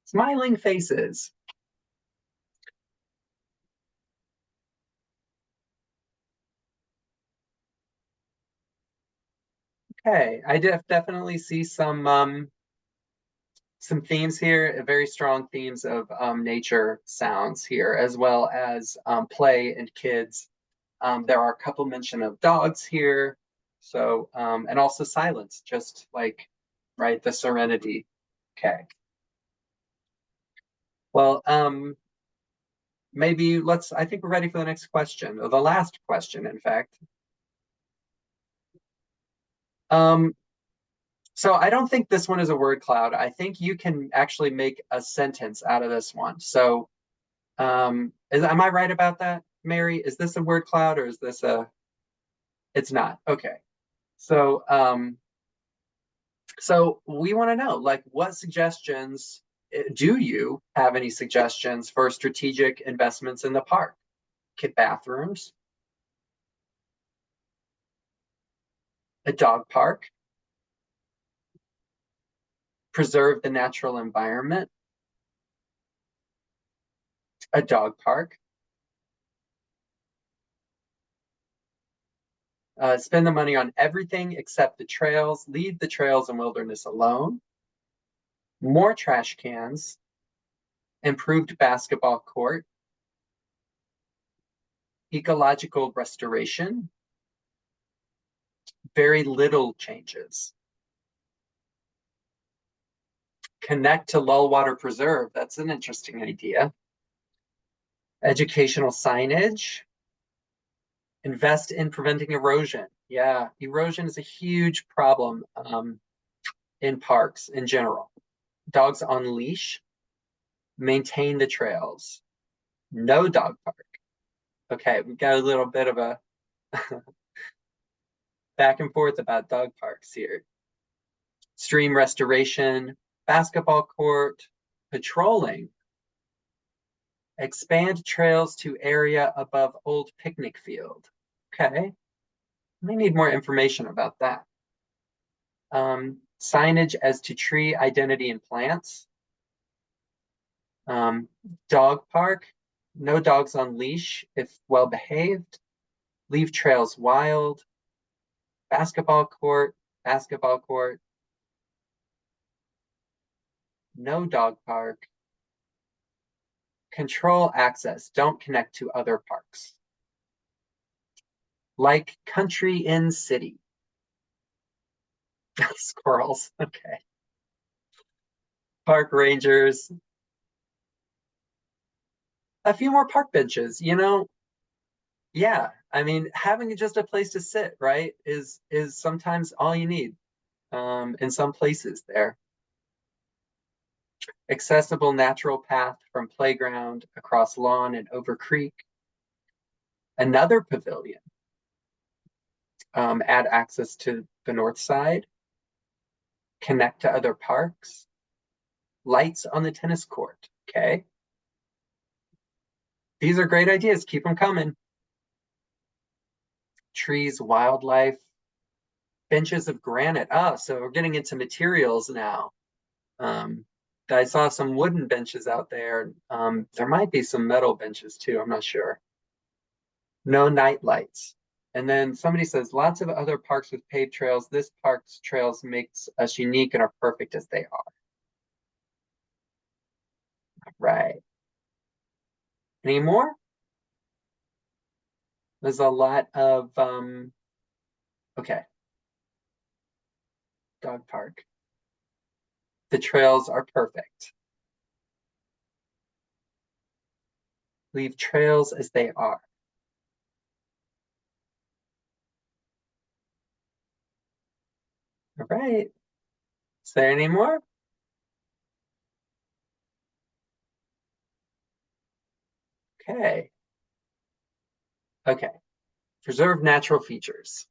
Smiling faces. Okay, I definitely see some themes here, very strong themes of nature sounds here, as well as play and kids. There are a couple mention of dogs here, so and also silence, just like right the serenity. Okay. Well, maybe let's. I think we're ready for the next question, or the last question, in fact. Um, so I don't think this one is a word cloud. I think you can actually make a sentence out of this one. So, am I right about that, Mary? Is this a word cloud or is this a? It's not. Okay. So, so we want to know, like, what suggestions do you have any suggestions for strategic investments in the park? Kid bathrooms, a dog park, preserve the natural environment, a dog park, spend the money on everything except the trails, leave the trails and wilderness alone, more trash cans, improved basketball court, ecological restoration, very little changes. Connect to Lullwater Preserve. That's an interesting idea. Educational signage. Invest in preventing erosion. Yeah, erosion is a huge problem in parks in general. Dogs on leash. Maintain the trails. No dog park. Okay, we've got a little bit of a back and forth about dog parks here. Stream restoration, basketball court, patrolling. Expand trails to area above old picnic field. Okay, we need more information about that. Signage as to tree identity and plants. Dog park, no dogs on leash if well behaved. Leave trails wild. Basketball court, no dog park. Control access, don't connect to other parks. Like country in city. Squirrels, okay. Park rangers. A few more park benches, you know? Yeah, I mean, having just a place to sit, right, is sometimes all you need in some places there. Accessible natural path from playground across lawn and over creek. Another pavilion. Add access to the north side. Connect to other parks. Lights on the tennis court, okay? These are great ideas, keep them coming. Trees, wildlife, benches of granite. Oh, so we're getting into materials now. I saw some wooden benches out there. There might be some metal benches too, I'm not sure. No night lights. And then somebody says, lots of other parks with paved trails. This park's trails makes us unique and are perfect as they are. Right. Any more? There's a lot of, okay. Dog park. The trails are perfect. Leave trails as they are. All right. Is there any more? Okay. Okay. Preserve natural features.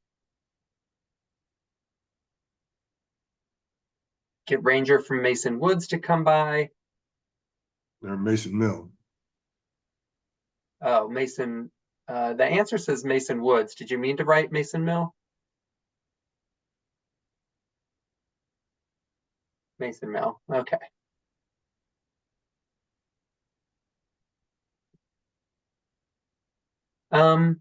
Get Ranger from Mason Woods to come by. They're Mason Mill. Oh, Mason. The answer says Mason Woods. Did you mean to write Mason Mill? Mason Mill. Okay. All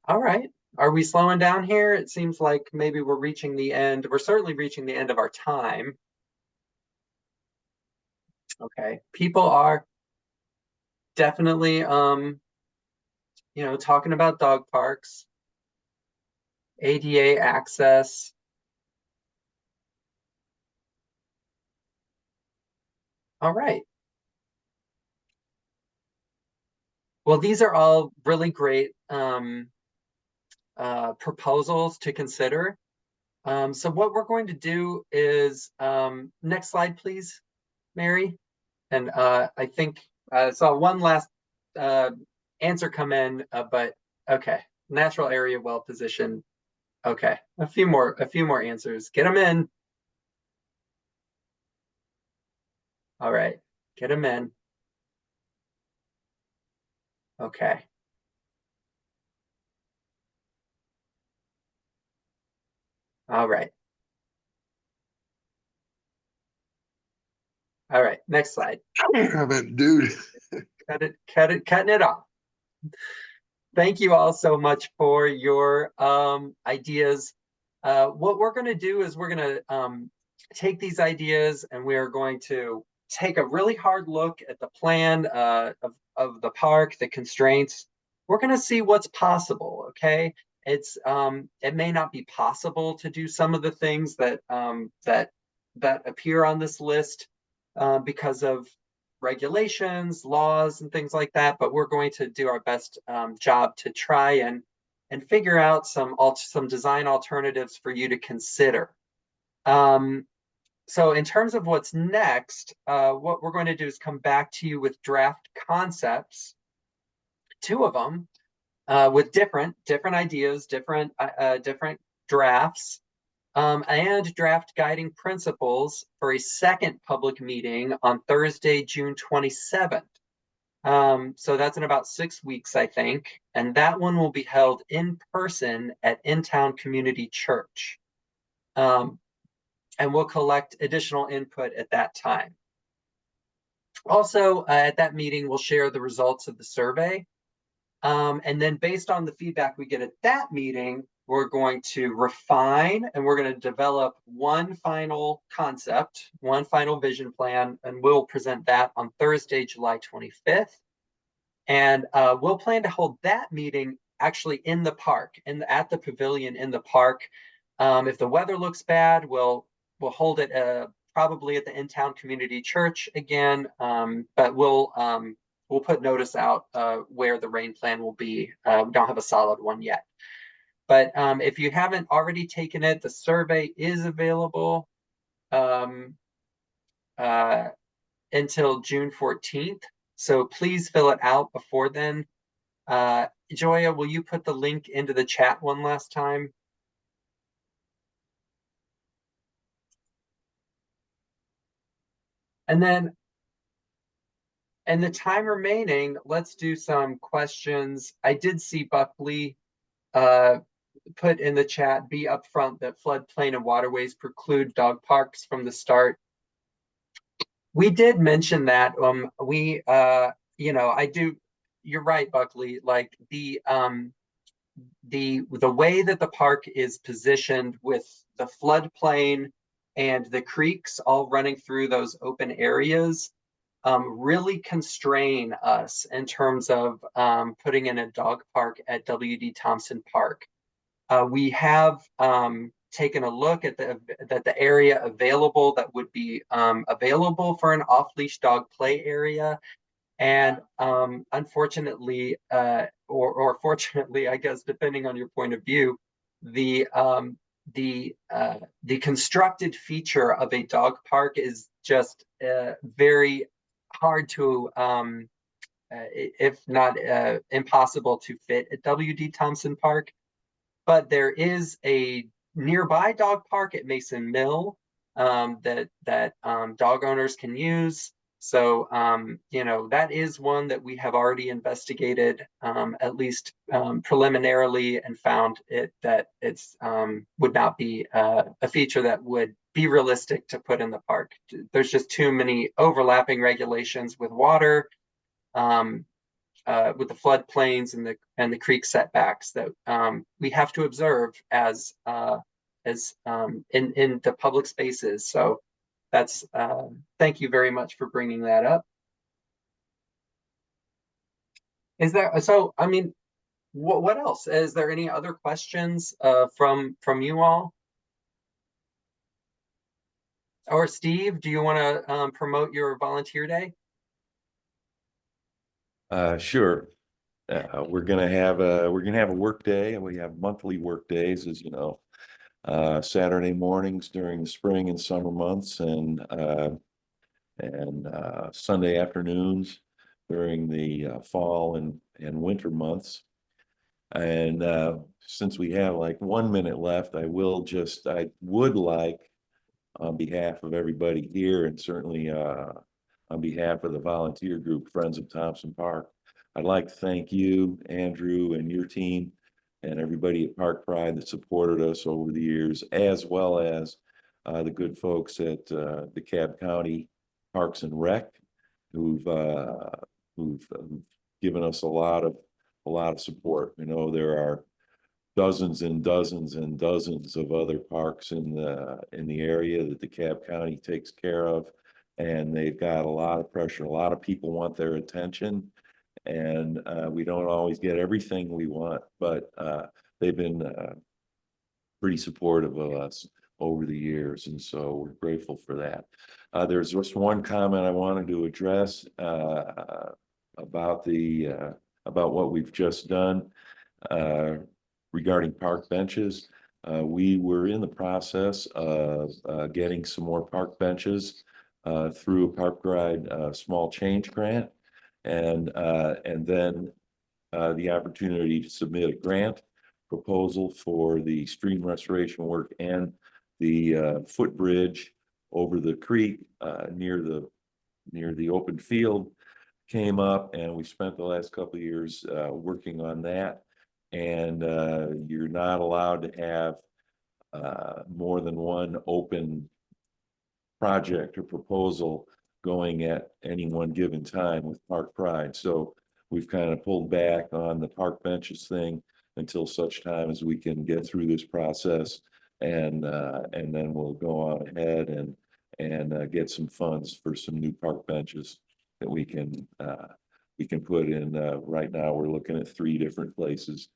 right. Are we slowing down here? It seems like maybe we're reaching the end. We're certainly reaching the end of our time. Okay. People are definitely you know, talking about dog parks, ADA access. All right. Well, these are all really great proposals to consider. So what we're going to do is, next slide, please, Mary. And I think I saw one last answer come in, but okay, natural area well positioned. Okay, a few more answers. Get them in. All right, get them in. Okay. All right. All right, next slide. Dude. Cutting it off. Thank you all so much for your ideas. What we're going to do is we're going to take these ideas and we are going to take a really hard look at the plan of the park, the constraints. We're going to see what's possible, okay? it may not be possible to do some of the things that that appear on this list because of regulations, laws, and things like that. But we're going to do our best job to try and figure out some design alternatives for you to consider. So in terms of what's next, what we're going to do is come back to you with draft concepts, 2 of them, with different ideas, different drafts, and draft guiding principles for a second public meeting on Thursday, June 27th. So that's in about 6 weeks, I think, and that one will be held in person at In-Town Community Church. And we'll collect additional input at that time. Also, at that meeting, we'll share the results of the survey. And then based on the feedback we get at that meeting, we're going to refine and we're going to develop one final concept, one final vision plan, and we'll present that on Thursday, July 25th. And we'll plan to hold that meeting actually in the park, at the pavilion in the park. If the weather looks bad, we'll hold it probably at the In-Town Community Church again, but we'll put notice out where the rain plan will be. We don't have a solid one yet. But if you haven't already taken it, the survey is available until June 14th. So please fill it out before then. Joya, will you put the link into the chat one last time? And then, in the time remaining, let's do some questions. I did see Buckley put in the chat, be upfront that floodplain and waterways preclude dog parks from the start. We did mention that. I do. You're right, Buckley. Like the way that the park is positioned with the floodplain and the creeks all running through those open areas really constrain us in terms of putting in a dog park at W.D. Thomson Park. We have taken a look at the area available that would be available for an off-leash dog play area. And unfortunately, or fortunately, I guess, depending on your point of view, the constructed feature of a dog park is just very hard to, if not impossible to fit at W.D. Thomson Park. But there is a nearby dog park at Mason Mill that dog owners can use. So, that is one that we have already investigated, at least preliminarily, and found that it's would not be a feature that would be realistic to put in the park. There's just too many overlapping regulations with water, with the floodplains and the creek setbacks that we have to observe as in the public spaces. So that's thank you very much for bringing that up. Is there, so I mean, what else? Is there any other questions from you all? Or Steve, do you want to promote your volunteer day? Sure. We're gonna have a work day, and we have monthly work days, as you know. Saturday mornings during the spring and summer months, and Sunday afternoons during the fall and winter months. And since we have like 1 minute left, I would like, on behalf of everybody here, and certainly on behalf of the volunteer group Friends of Thomson Park, I'd like to thank you, Andrew, and your team, and everybody at Park Pride that supported us over the years, as well as the good folks at the DeKalb County Parks and Rec, who've given us a lot of support. You know, there are dozens and dozens and dozens of other parks in the area that DeKalb County takes care of, and they've got a lot of pressure. A lot of people want their attention, and we don't always get everything we want, but they've been pretty supportive of us over the years, and so we're grateful for that. There's just one comment I wanted to address about what we've just done regarding park benches. We were in the process of getting some more park benches through a Park Ride small change grant, and then the opportunity to submit a grant proposal for the stream restoration work and the footbridge over the creek near the open field came up, and we spent the last couple of years working on that. And you're not allowed to have more than one open project or proposal going at any one given time with Park Pride. So we've kind of pulled back on the park benches thing until such time as we can get through this process, and then we'll go on ahead and get some funds for some new park benches that we can put in. Right now, we're looking at 3 different places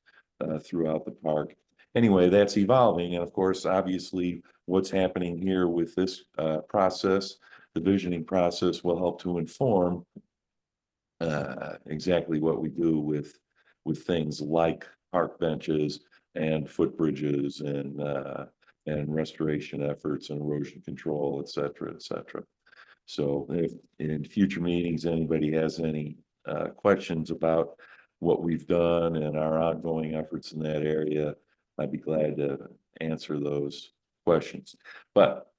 throughout the park. Anyway, that's evolving, and of course, obviously, what's happening here with this process, the visioning process, will help to inform exactly what we do with things like park benches and footbridges and restoration efforts and erosion control, et cetera, et cetera. So if in future meetings anybody has any questions about what we've done and our ongoing efforts in that area, I'd be glad to answer those questions. But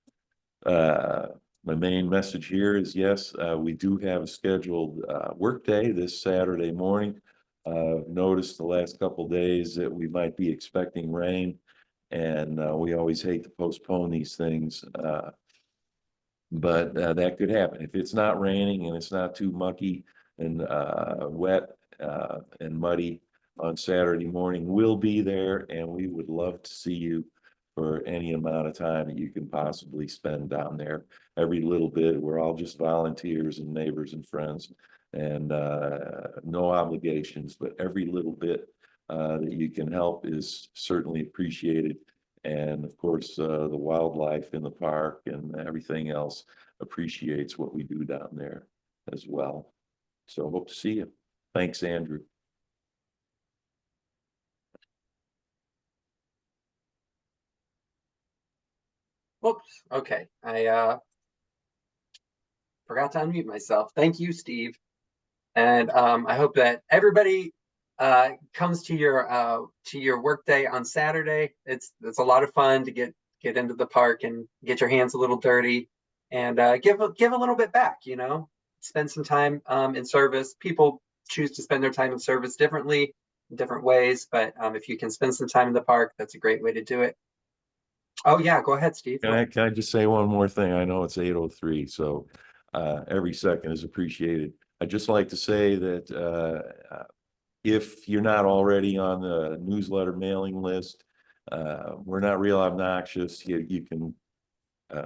my main message here is, yes, we do have a scheduled work day this Saturday morning. Noticed the last couple of days that we might be expecting rain, and we always hate to postpone these things, but that could happen. If it's not raining and it's not too mucky and wet and muddy on Saturday morning, we'll be there, and we would love to see you for any amount of time that you can possibly spend down there. Every little bit, we're all just volunteers and neighbors and friends, and no obligations, but every little bit that you can help is certainly appreciated. And of course, the wildlife in the park and everything else appreciates what we do down there as well. So hope to see you. Thanks, Andrew. Whoops. Okay. I forgot to unmute myself. Thank you, Steve. And I hope that everybody comes to your work day on Saturday. It's a lot of fun to get into the park and get your hands a little dirty and give a little bit back, you know, spend some time in service. People choose to spend their time in service differently, in different ways, but if you can spend some time in the park, that's a great way to do it. Oh yeah, go ahead, Steve. Can I just say one more thing? I know it's 8:03, so every second is appreciated. I'd just like to say that if you're not already on the newsletter mailing list, we're not real obnoxious. You can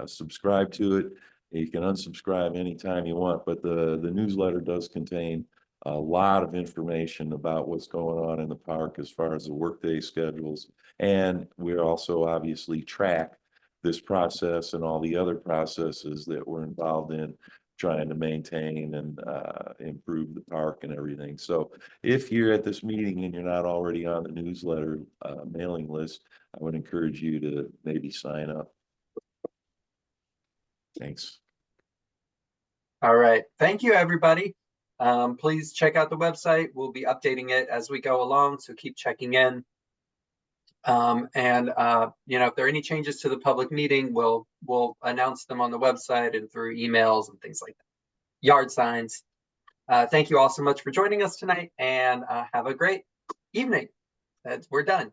subscribe to it. You can unsubscribe anytime you want, but the newsletter does contain a lot of information about what's going on in the park as far as the workday schedules. And we also obviously track this process and all the other processes that we're involved in trying to maintain and improve the park and everything. So if you're at this meeting and you're not already on the newsletter mailing list, I would encourage you to maybe sign up. Thanks. All right. Thank you, everybody. Please check out the website. We'll be updating it as we go along, so keep checking in. You know, if there are any changes to the public meeting, we'll announce them on the website and through emails and things like that. Yard signs. Thank you all so much for joining us tonight, and have a great evening. We're done.